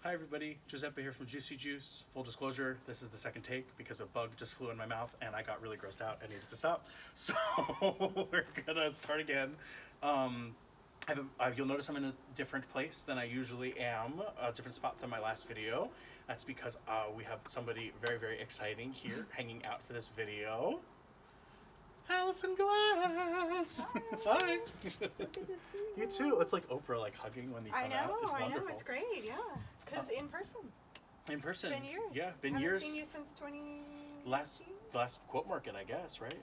Hi everybody, Giuseppe here from Juicy Juice. Full disclosure, this is the second take because a bug just flew in my mouth and I got really grossed out and needed to stop. So we're gonna start again. You'll notice I'm in a different place than I usually am, a different spot than my last video. That's because we have somebody very, very exciting here hanging out for this video. Allison Glass! Hi! You too. It's like Oprah, like hugging when you come out. It's wonderful. I know, it's great, yeah. Because in person. In person. It's been years. Yeah, been Haven't years. Seen you since 20. Last quote market, I guess, right?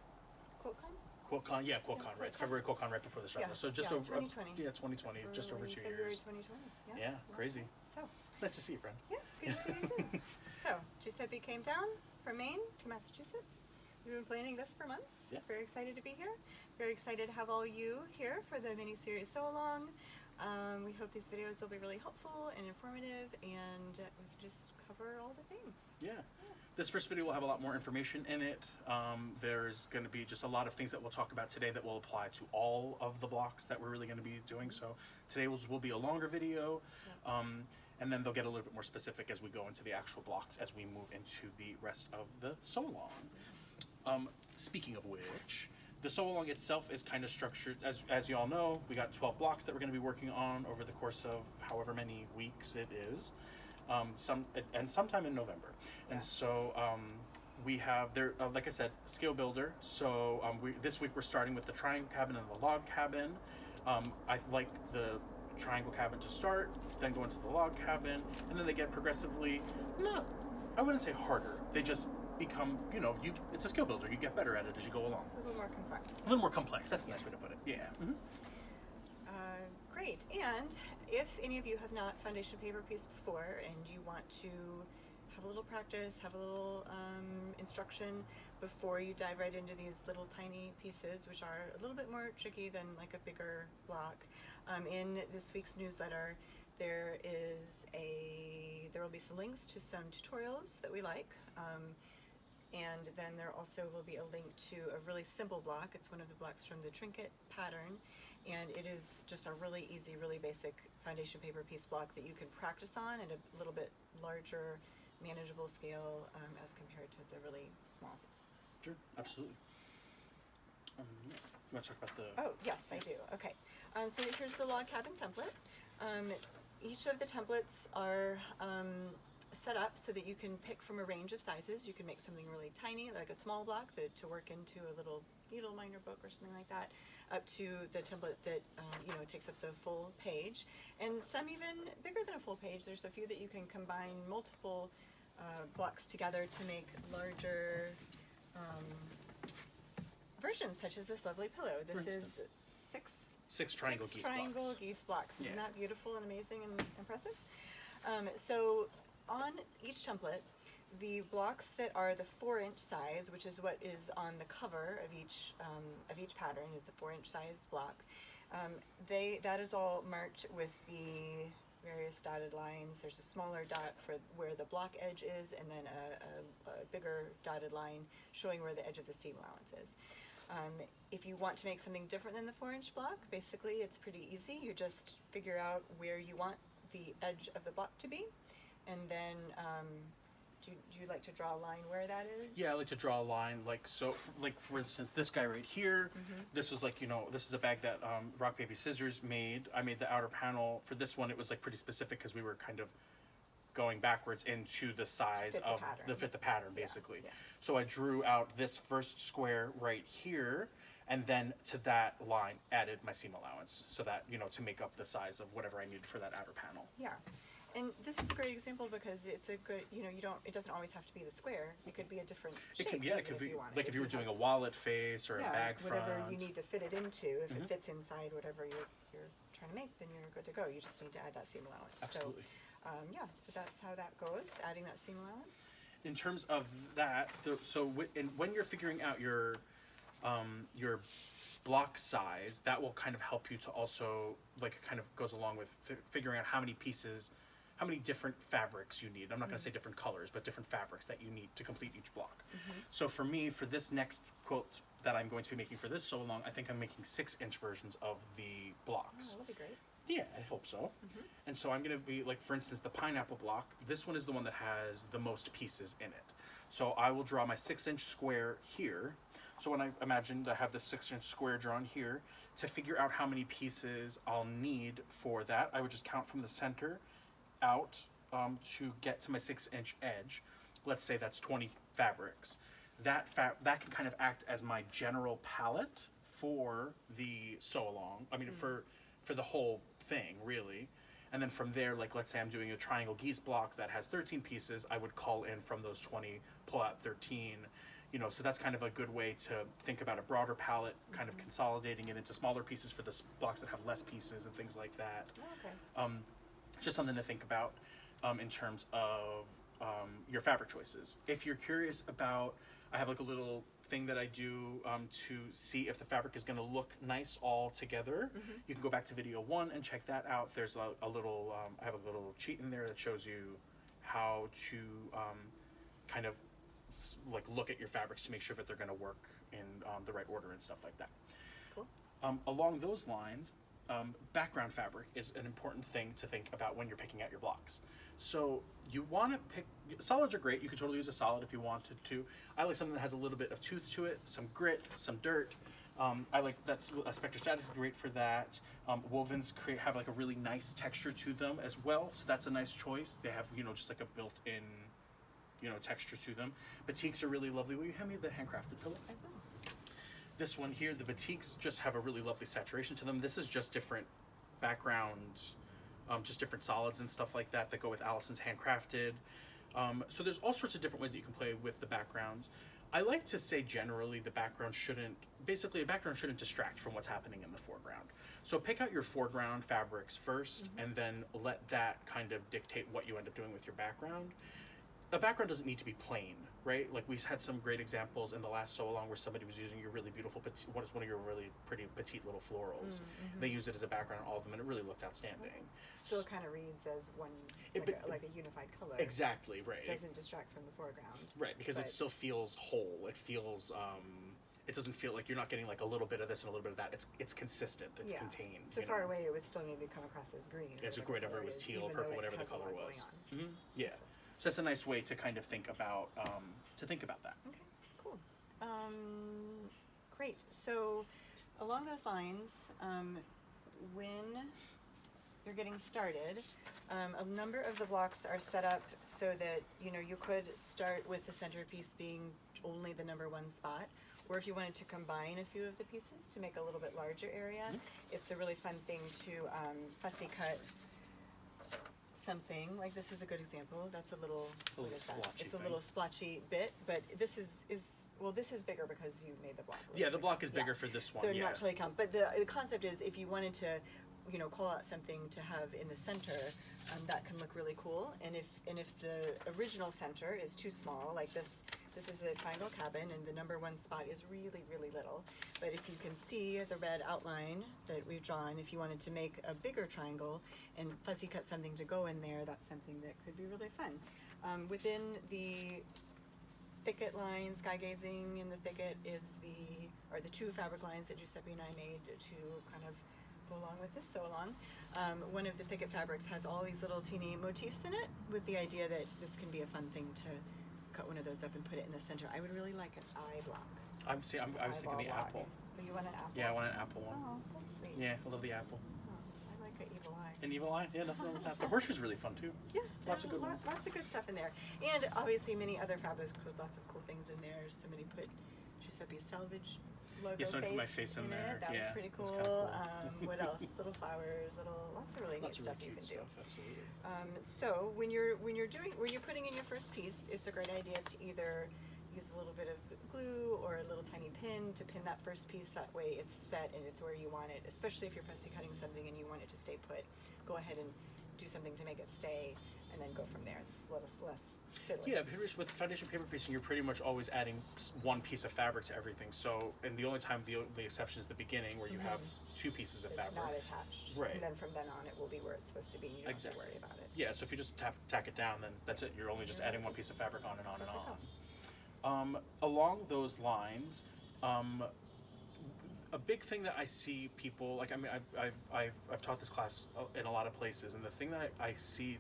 QuoteCon? Yeah, QuoteCon, right? February QuoteCon right before the show. Yeah, So just yeah, over 2020. Yeah, 2020, just over 2 February years. 2020. Yeah, crazy. So. It's nice to see you, friend. Yeah, good to see you too. So, Giuseppe came down from Maine to Massachusetts. We've been planning this for months. Yeah. Very excited to be here. Very excited to have all you here for the mini-series So Along. We hope these videos will be really helpful and informative, and we can just cover all the things. Yeah. This first video will have a lot more information in it. There's going to be just a lot of things that we'll talk about today that will apply to all of the blocks that we're really going to be doing. So today will be a longer video, and then they'll get a little bit more specific as we go into the actual blocks as we move into the rest of the So Along. Speaking of which, the So Along itself is kind of structured, as you all know, we got 12 blocks that we're going to be working on over the course of however many weeks it is, sometime in November. Yeah. And so we have there, like I said, skill builder. So this week we're starting with the triangle cabin and the log cabin. I like the triangle cabin to start, then go into the log cabin, and then they get progressively, I wouldn't say harder, they just become, it's a skill builder. You get better at it as you go along. A little more complex. A little more complex. That's a nice way to put it. Yeah. Mm-hmm. Great. And if any of you have not foundation paper pieced before and you want to have a little practice, have a little instruction before you dive right into these little tiny pieces, which are a little bit more tricky than like a bigger block, in this week's newsletter, there will be some links to some tutorials that we like. And then there also will be a link to a really simple block. It's one of the blocks from the trinket pattern, and it is just a really easy, really basic foundation paper piece block that you can practice on at a little bit larger, manageable scale as compared to the really small pieces. Sure, absolutely. You want to talk about the... Oh, yes, I do. Okay. So here's the log cabin template. Each of the templates are set up so that you can pick from a range of sizes. You can make something really tiny, like a small block to work into a little needle minder book or something like that, up to the template that takes up the full page, and some even bigger than a full page. There's a few that you can combine multiple blocks together to make larger versions, such as this lovely pillow. This is six triangle geese blocks. Isn't that beautiful and amazing and impressive? So on each template, the blocks that are the 4-inch size, which is what is on the cover of each pattern, is the 4-inch size block. That is all marked with the various dotted lines. There's a smaller dot for where the block edge is, and then a bigger dotted line showing where the edge of the seam allowance is. If you want to make something different than the 4-inch block, basically it's pretty easy. You just figure out where you want the edge of the block to be, and then do you like to draw a line where that is? Yeah, I like to draw a line, for instance, this guy right here. This was this is a bag that Rock Baby Scissors made. I made the outer panel for this one. It was like pretty specific because we were kind of going backwards into the size of fit the pattern basically. Yeah. So I drew out this first square right here, and then to that line added my seam allowance, so that to make up the size of whatever I needed for that outer panel. Yeah. And this is a great example because it's a good, it doesn't always have to be the square. It could be a different shape. It could be like if you were doing a wallet face or a bag front. Whatever you need to fit it into. If it fits inside whatever you're trying to make, then you're good to go. You just need to add that seam allowance. Absolutely. So that's how that goes, adding that seam allowance. In terms of that, when you're figuring out your block size, that will kind of help you to also, kind of goes along with figuring out how many different fabrics you need. I'm not going to say different colors, but different fabrics that you need to complete each block. So for me, for this next quote that I'm going to be making for this So Long, I think I'm making 6-inch versions of the blocks. Oh, that'll be great. Yeah, I hope so. And so I'm going to be, like, for instance, the pineapple block. This one is the one that has the most pieces in it. So I will draw my 6-inch square here. So when I imagined I have this 6-inch square drawn here, to figure out how many pieces I'll need for that, I would just count from the center out to get to my 6-inch edge. Let's say that's 20 fabrics. That can kind of act as my general palette for the sew along. I mean, for the whole thing, really. And then from there, like, let's say I'm doing a triangle geese block that has 13 pieces, I would call in from those 20, pull out 13. You know, so that's kind of a good way to think about a broader palette, kind of consolidating it into smaller pieces for the blocks that have less pieces and things like that. Okay. Just something to think about in terms of your fabric choices. If you're curious about, I have like a little thing that I do to see if the fabric is going to look nice all together. You can go back to video 1 and check that out. There's a little, I have a little cheat in there that shows you how to kind of like look at your fabrics to make sure that they're going to work in the right order and stuff like that. Cool. Along those lines, background fabric is an important thing to think about when you're picking out your blocks. So you want to pick, solids are great. You can totally use a solid if you wanted to. I like something that has a little bit of tooth to it, some grit, some dirt. I like that's spectrostatic is great for that. Wovens have like a really nice texture to them as well, so that's a nice choice. They have, you know, just like a built-in, you know, texture to them. Batiks are really lovely. Will you hand me the handcrafted pillow? I will. This one here, the batiks just have a really lovely saturation to them. This is just different backgrounds, just different solids and stuff like that that go with Allison's handcrafted. So there's all sorts of different ways that you can play with the backgrounds. I like to say generally the background shouldn't, basically a background shouldn't distract from what's happening in the foreground. So pick out your foreground fabrics first and then let that kind of dictate what you end up doing with your background. A background doesn't need to be plain, right? Like we've had some great examples in the last sew along where somebody was using your really beautiful, one of your really pretty petite little florals. They used it as a background on all of them and it really looked outstanding. Still kind of reads as one, like a unified color. Exactly, right. Doesn't distract from the foreground. Right, because it still feels whole. It feels, it doesn't feel like you're not getting like a little bit of this and a little bit of that. It's consistent. It's contained. So far away, it would still maybe come across as green. As whatever it was, teal, purple, whatever the color was. Yeah. So that's a nice way to kind of think about that. Okay, cool. Great. So along those lines, when you're getting started, a number of the blocks are set up so that, you know, you could start with the centerpiece being only the number 1 spot, or if you wanted to combine a few of the pieces to make a little bit larger area, it's a really fun thing to fussy cut something. Like this is a good example. That's a little what is that? It's a little splotchy bit, but this is well, this is bigger because you made the block. Yeah, the block is bigger for this one. So not totally count. But the concept is if you wanted to, you know, call out something to have in the center, that can look really cool. And if the original center is too small, like this is a triangle cabin, and the number 1 spot is really, really little. But if you can see the red outline that we've drawn, if you wanted to make a bigger triangle and fussy cut something to go in there, that's something that could be really fun. Within the thicket line, sky gazing in the thicket is the 2 fabric lines that Giuseppe and I made to kind of go along with this sew along. One of the thicket fabrics has all these little teeny motifs in it, with the idea that this can be a fun thing to cut one of those up and put it in the center. I would really like an eye block. I was thinking the apple. Oh, you want an apple? Yeah, I want an apple one. Oh, that's sweet. Yeah, I love the apple. Oh, I like an evil eye. An evil eye? Yeah, nothing wrong with that. The horseshoe's really fun too. Yeah, Lots of good ones. Lots of good stuff in there. And obviously many other fabrics with lots of cool things in there. Somebody put Giuseppe's salvage logo put my face in there. That was pretty cool. Cool. What else? Little flowers, lots of really neat stuff you can do. Absolutely. So when you're putting in your first piece, it's a great idea to either use a little bit of glue or a little tiny pin to pin that first piece. That way it's set and it's where you want it. Especially if you're fussy cutting something and you want it to stay put, go ahead and do something to make it stay, and then go from there. It's less fiddly. Yeah, with foundation paper piecing, you're pretty much always adding 1 piece of fabric to everything. So, and the only time the exception is the beginning where you have 2 pieces of fabric. It's not attached. Right. And then from then on, it will be where it's supposed to be. And you don't have to worry about it. Yeah. So if you just tack it down, then that's it. You're only just adding 1 piece of fabric on and on and on. Along those lines, a big thing that I see people like, I mean, I've taught this class in a lot of places, and the thing that I see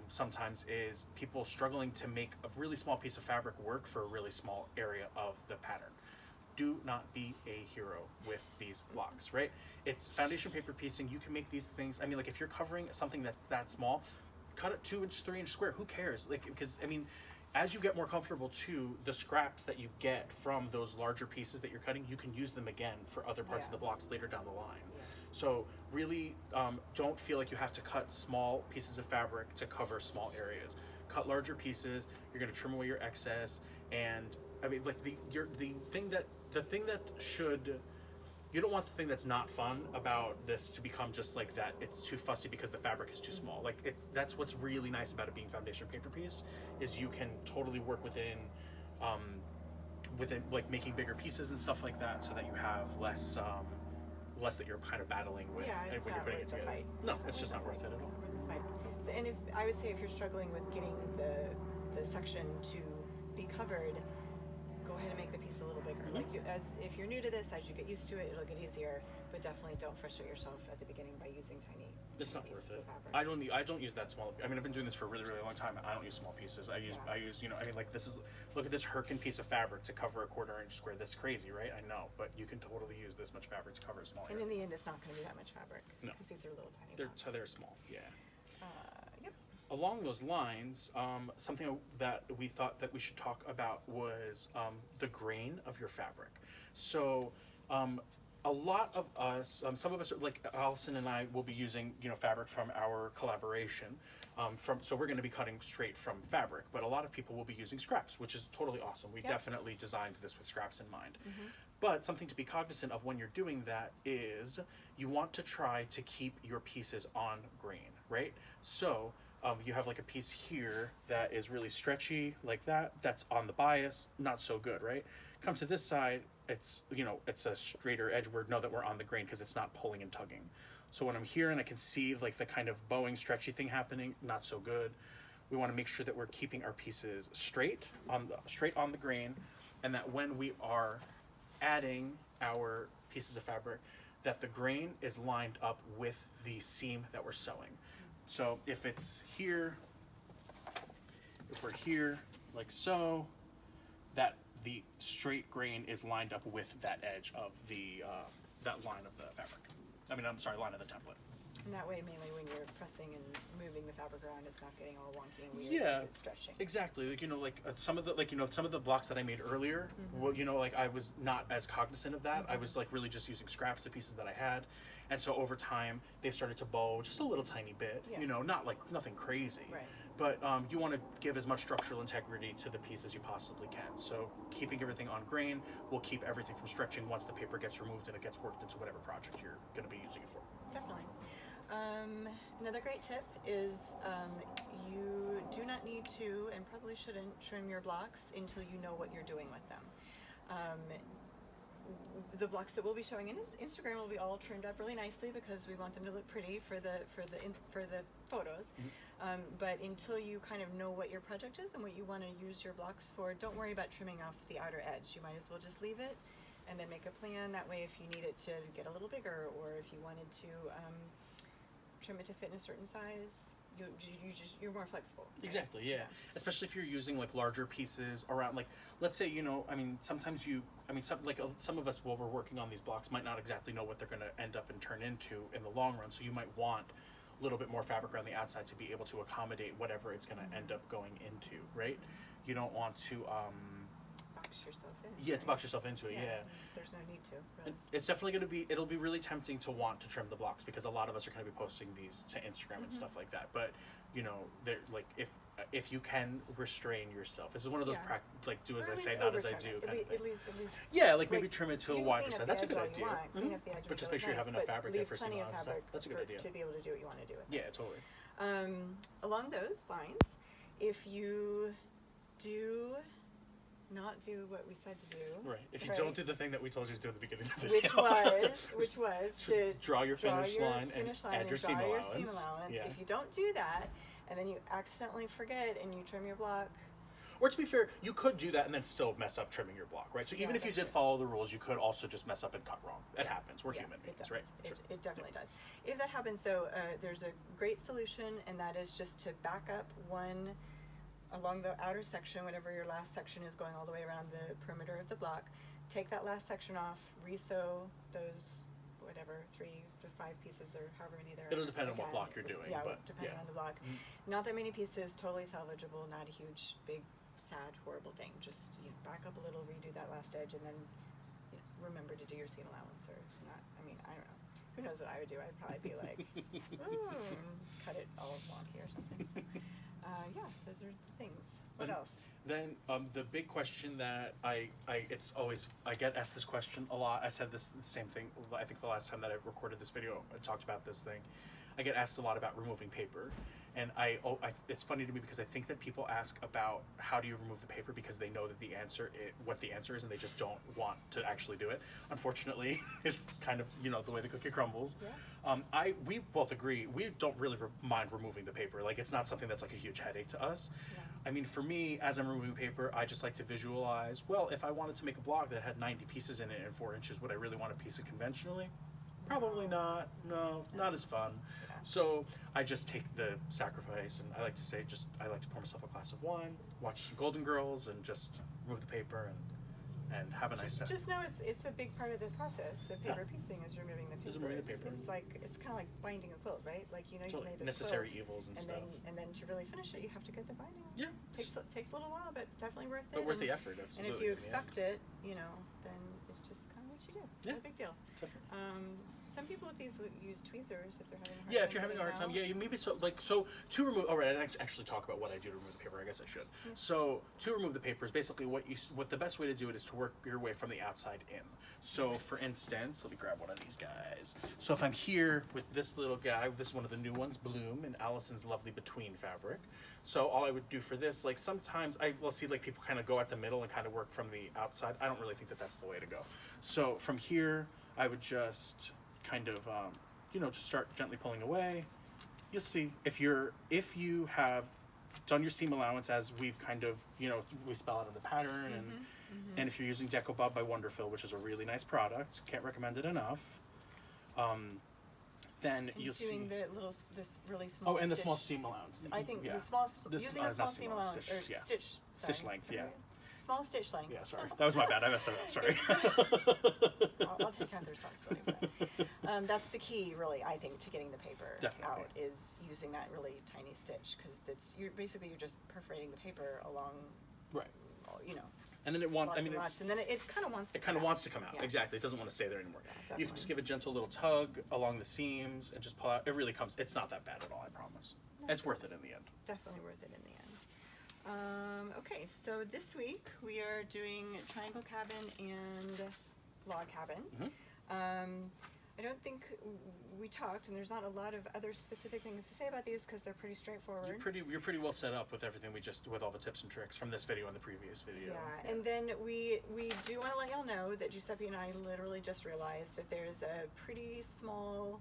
sometimes is people struggling to make a really small piece of fabric work for a really small area of the pattern. Do not be a hero with these blocks, right? It's foundation paper piecing. You can make these things. I mean, like if you're covering something that small, cut it 2-inch, 3-inch square. Who cares? Like, because I mean, as you get more comfortable too, the scraps that you get from those larger pieces that you're cutting, you can use them again for other parts of the blocks later down the line. So really, don't feel like you have to cut small pieces of fabric to cover small areas. Cut larger pieces. You're going to trim away your excess, and I mean, like the thing that should, you don't want the thing that's not fun about this to become just like that. It's too fussy because the fabric is too small. Like that's what's really nice about it being foundation paper pieced, is you can totally work within like making bigger pieces and stuff like that, so that you have less that you're kind of battling with it's when not you're putting it worth the together. fight. No, it's just not worth it at all. So, and if I would say if you're struggling with getting the section to be covered, go ahead and make the piece a little bigger. Like if you're new to this, as you get used to it, it'll get easier. But definitely don't frustrate yourself at the beginning by using tiny. It's not worth pieces it. of fabric. I don't use that small. I mean, I've been doing this for a really, really long time. I don't use small pieces. I use I mean, like look at this Herkin piece of fabric to cover a 1/4-inch square. That's crazy, right? I know, but you can totally use this much fabric to cover a small And area. in the end, it's not going to be that much fabric. No. Because these are little tiny. They're small. Yeah. Yep. Along those lines, something that we thought that we should talk about was the grain of your fabric. So, a lot of us, some of us, like Allison and I, will be using fabric from our collaboration. So we're going to be cutting straight from fabric, but a lot of people will be using scraps, which is totally awesome. We definitely designed this with scraps in mind. But something to be cognizant of when you're doing that is you want to try to keep your pieces on grain, right? So you have like a piece here that is really stretchy like that. That's on the bias, not so good, right? Come to this side, it's it's a straighter edge. We know that we're on the grain because it's not pulling and tugging. So when I'm here and I can see like the kind of bowing, stretchy thing happening, not so good. We want to make sure that we're keeping our pieces straight on the grain, and that when we are adding our pieces of fabric, that the grain is lined up with the seam that we're sewing. So if it's here, if we're here like so, that the straight grain is lined up with that edge of the that line of the fabric. Line of the template. And that way, mainly when you're pressing and moving the fabric around, it's not getting all wonky and weird. Yeah, It's stretching. exactly. Like some of the blocks that I made earlier. Well, like I was not as cognizant of that. I was like really just using scraps, the pieces that I had, and so over time they started to bow just a little tiny bit. Yeah. Not like nothing crazy. Right. But you want to give as much structural integrity to the piece as you possibly can. So keeping everything on grain will keep everything from stretching once the paper gets removed and it gets worked into whatever project you're going to be using it for. Definitely. Another great tip is you do not need to, and probably shouldn't, trim your blocks until you know what you're doing with them. The blocks that we'll be showing in Instagram will be all trimmed up really nicely because we want them to look pretty for the photos. But until you kind of know what your project is and what you want to use your blocks for, don't worry about trimming off the outer edge. You might as well just leave it and then make a plan. That way, if you need it to get a little bigger, or if you wanted to trim it to fit in a certain size, you're more flexible. Right? Exactly, yeah. Especially if you're using like larger pieces around, like let's say sometimes some of us while we're working on these blocks might not exactly know what they're going to end up and turn into in the long run. So you might want a little bit more fabric around the outside to be able to accommodate whatever it's going to end up going into, right? You don't want to box yourself in. Yeah, to box yourself into it. Yeah. There's no need to. Really. And it's definitely going to be. It'll be really tempting to want to trim the blocks because a lot of us are going to be posting these to Instagram and stuff like that. But they're like if you can restrain yourself, this is one of those do as I say, not as I do kind of thing. At least, yeah, like maybe trim it to a wider side. That's a good idea. Clean up the edge But just make sure you have enough fabric there for plenty of stuff. fabric That's a good idea. to be able to do what you want to do with it. Yeah, totally. Along those lines, if you do not do what we said to do, right? If you don't do the thing that we told you to do at the beginning of the video, which was to draw your finish line and add your seam allowance. Yeah. If you don't do that, and then you accidentally forget and you trim your block, Or to be fair, you could do that and then still mess up trimming your block, right? So even Yeah, if you that's did true. follow the rules, you could also just mess up and cut wrong. It happens. We're Yeah, human it beings, does. right? It definitely does. If that happens, though, there's a great solution, and that is just to back up one along the outer section, whatever your last section is, going all the way around the perimeter of the block. Take that last section off, re-sew those, whatever, 3 to 5 pieces or however many there are. It'll depend on what Again, block you're doing, Yeah, but depending yeah. on the block. Not that many pieces, totally salvageable, not a huge, big, sad, horrible thing. Just back up a little, redo that last edge, and then remember to do your seam allowance or not. I mean, I don't know. Who knows what I would do? I'd probably be like, cut it all wonky or something. Yeah, those are the things. What else? Then the big question that it's always, I get asked this question a lot. I said the same thing, I think the last time that I recorded this video, I talked about this thing. I get asked a lot about removing paper. And it's funny to me because I think that people ask about how do you remove the paper because they know that what the answer is, and they just don't want to actually do it. Unfortunately, it's kind of, the way the cookie crumbles. Yeah. We both agree, we don't really mind removing the paper. Like, it's not something that's like a huge headache to us. Yeah. I mean, for me, as I'm removing paper, I just like to visualize, well, if I wanted to make a block that had 90 pieces in it and 4 inches, would I really want to piece it conventionally? Probably not. No, not as fun. Yeah. So I just take the sacrifice, and I like to say, I like to pour myself a glass of wine, watch some Golden Girls, and just remove the paper and have a nice time. Just know it's a big part of the process of paper piecing is removing the paper. Is removing the paper. It's kind of like binding a quilt, right? Like you Totally. made this Necessary quilt, evils and stuff. and then to really finish it, you have to get the binding. Yeah. Takes a little while, but definitely worth it. But worth the And- effort, And absolutely. if you in the end. expect it, then it's just kind of what you do. Yeah. No big deal. Definitely. Some people with these use tweezers if they're having a hard time. Yeah, if you're having a hard time, getting yeah, maybe so. To remove. All right, I didn't actually talk about what I do to remove the paper. I guess I should. So to remove the paper is basically what the best way to do it is to work your way from the outside in. So for instance, let me grab one of these guys. So if I'm here with this little guy, this is one of the new ones, Bloom, and Allison's lovely Between fabric. So all I would do for this, like sometimes will see like people kind of go at the middle and kind of work from the outside. I don't really think that that's the way to go. So from here, I would just kind of, just start gently pulling away. You'll see if you have done your seam allowance as we've kind of, we spell out in the pattern, and if you're using DecoBob by Wonderfill, which is a really nice product, can't recommend it enough. Then you'll see. Doing this really small. Oh, and the stitch. small seam allowance. I think yeah. using a small seam allowance or stitch, yeah. stitch. Stitch length, yeah. Small stitch length. Yeah, sorry, that was my bad. I messed it up. Sorry. I'll take Heather's responsibility. That's the key, really, I think, to getting the paper Definitely. out is using that really tiny stitch because you're just perforating the paper along. Right. And then Lots and then it kind of wants to. It kind of wants to come out. Yeah. Exactly. It doesn't want to stay there anymore. Yeah, You can just give a gentle little tug along the seams and just pull out. It really comes. It's not that bad at all. I promise. It's worth it in the end. Definitely worth it in the end. Okay, so this week we are doing triangle cabin and log cabin. I don't think we talked, and there's not a lot of other specific things to say about these because they're pretty straightforward. You're pretty well set up with everything with all the tips and tricks from this video and the previous video. Yeah, and then we do want to let y'all know that Giuseppe and I literally just realized that there's a pretty small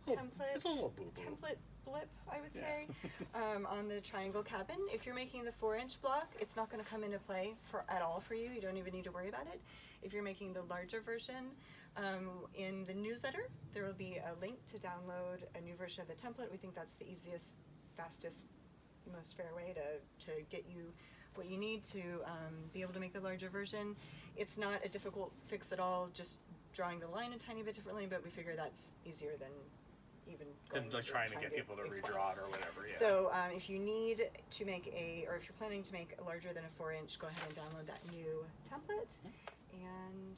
template. It's a little boo-boo. Template blip, I would Yeah. say, on the triangle cabin. If you're making the 4-inch block, it's not going to come into play at all for you. You don't even need to worry about it. If you're making the larger version, in the newsletter, there will be a link to download a new version of the template. We think that's the easiest, fastest, most fair way to get you what you need to be able to make the larger version. It's not a difficult fix at all, just drawing the line a tiny bit differently, but we figure that's easier than even And like trying to get people to redraw it or whatever. Yeah. So if you need to make or if you're planning to make larger than a 4-inch, go ahead and download that new template. And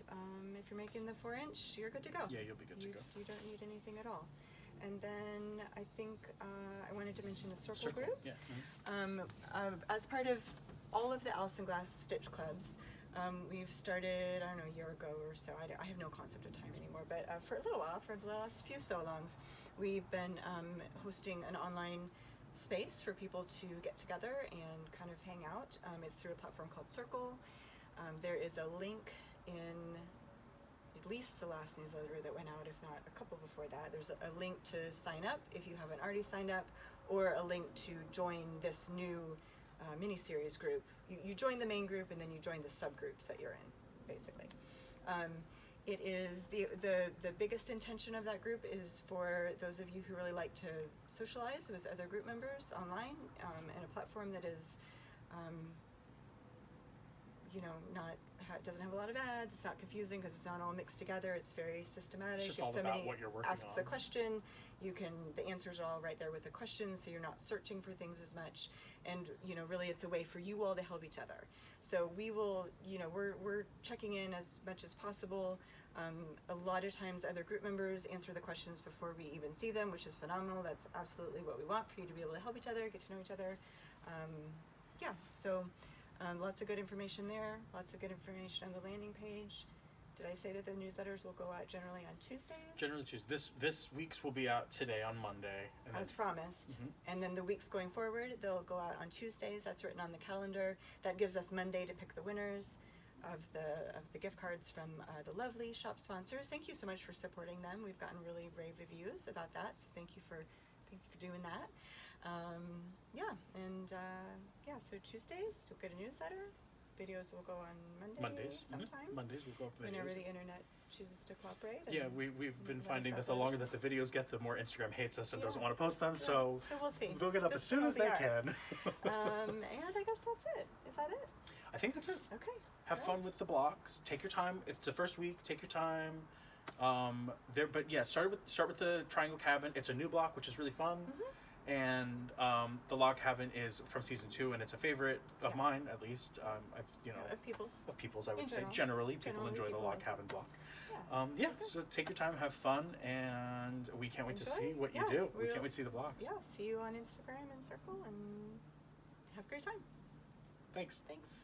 if you're making the 4-inch, you're good to go. Yeah, you'll be good to go. You don't need anything at all. And then I think I wanted to mention the circle group. Yeah. As part of all of the Allison Glass Stitch Clubs, we've started, I don't know, a year ago or so. I have no concept of time anymore, but for a little while, for the last few so-longs, we've been hosting an online space for people to get together and kind of hang out. It's through a platform called Circle. There is a link in at least the last newsletter that went out, if not a couple before that. There's a link to sign up if you haven't already signed up, or a link to join this new mini-series group. You join the main group and then you join the subgroups that you're in, basically. It is the biggest intention of that group is for those of you who really like to socialize with other group members online, and a platform that is, doesn't have a lot of ads. It's not confusing because it's not all mixed together. It's very systematic. It's just all about what you're working asks on. a question, the answers are all right there with the questions, so you're not searching for things as much. And really, it's a way for you all to help each other. So we will, we're checking in as much as possible. A lot of times other group members answer the questions before we even see them, which is phenomenal. That's absolutely what we want, for you to be able to help each other, get to know each other. Lots of good information there, lots of good information on the landing page. Did I say that the newsletters will go out generally on Tuesdays? Generally Tuesdays. This week's will be out today on Monday. And as promised. Mm-hmm. And then the weeks going forward, they'll go out on Tuesdays. That's written on the calendar. That gives us Monday to pick the winners of the gift cards from the lovely shop sponsors. Thank you so much for supporting them. We've gotten really rave reviews about that, so thanks for doing that. So Tuesdays you'll get a newsletter. Videos will go on Mondays sometime. Mm-hmm. Mondays will go up videos. Whenever the internet chooses to cooperate. Yeah, we've been finding that the longer that the videos get, the more Instagram hates us and doesn't want to post them. So we'll see. They'll get up as soon as they can. And I guess that's it. Is that it? I think that's it. Okay. Have fun with the blocks. Take your time. If it's the first week, take your time. Start with the triangle cabin. It's a new block, which is really fun. Mm-hmm. And the log cabin is from season 2, and it's a favorite of mine, at least. Of people's. I would say generally people enjoy the log cabin block. So take your time, have fun, and we can't wait to see what you do. We can't wait to see the blocks. Yeah, see you on Instagram and Circle, and have a great time. Thanks. Thanks.